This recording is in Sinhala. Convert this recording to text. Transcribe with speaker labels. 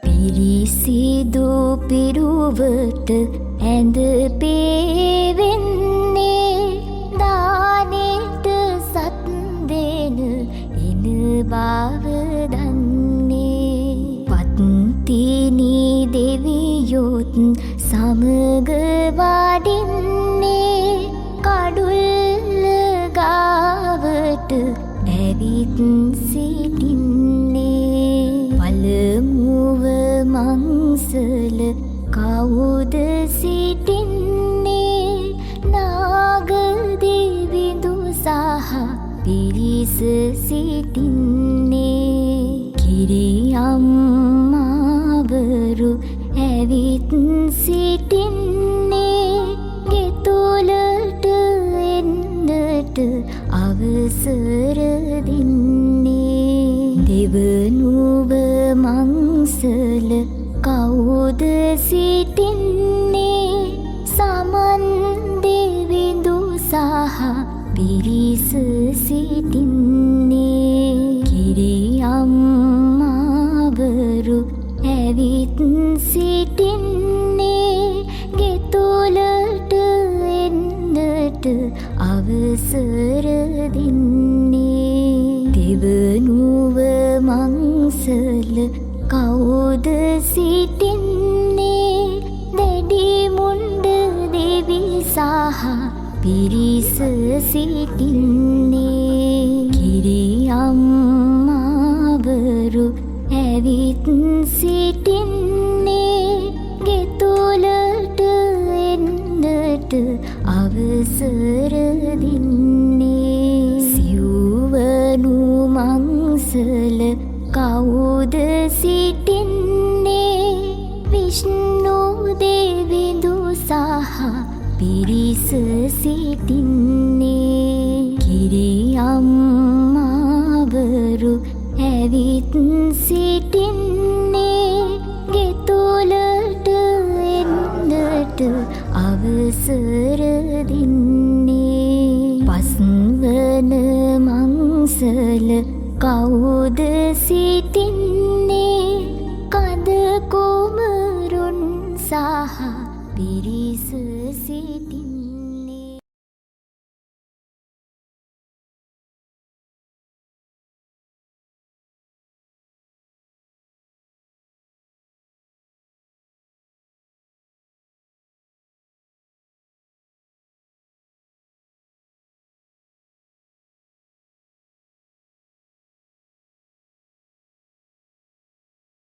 Speaker 1: පිරිසිදු පිරුවට ඇඳ පේවෙන්නේ දානෙට සත් දෙන එන බව දන්නේ පත්තිනි දෙවියොත් සමග වඩින්නේ කඩුල්ල ගාවට ඇවිත් සිටින්නේ පළමුව මංසල කවුද සිටින්නේ නාගදෙවිඳු සහ පිරිස සිටින්නේ කිරියම්මාවරු ඇවිත් සිටින්නේ ගෙතුලට එන්නට අවසර දෙන්නේ දෙවනුව මංසල කවුද සිටින්නේ සමන් දෙවිඳු සහ පිරිස සිටින්නේ කිරියම්මාවරු ඇවිත් සිටින්නේ ගෙතුලට එන්නට අවසර දෙන්නේ දෙවනුව මංසල කවුද සිටින්නේ දැඩි මුණ්ඩ දෙවි සහ පිරිස සිටින්නේ කිරියම්මාවරු ඇවිත් සිටින්නේ ගෙතුලට එන්නට අවසර දෙන්නේ සිව්වනු මංසල කවුද සිටින්නේ විෂ්ණු දෙවිඳු සහ පිරිස සිටින්නේ කිරියම්මාවරු ඇවිත් සිටින්නේ ගෙතුලට එන්නට අවසර දෙන්නේ පස්වන මංසල කවුද සිටින්නේ කඳ කුමරුන් සහ පිරිස සිටින්නේ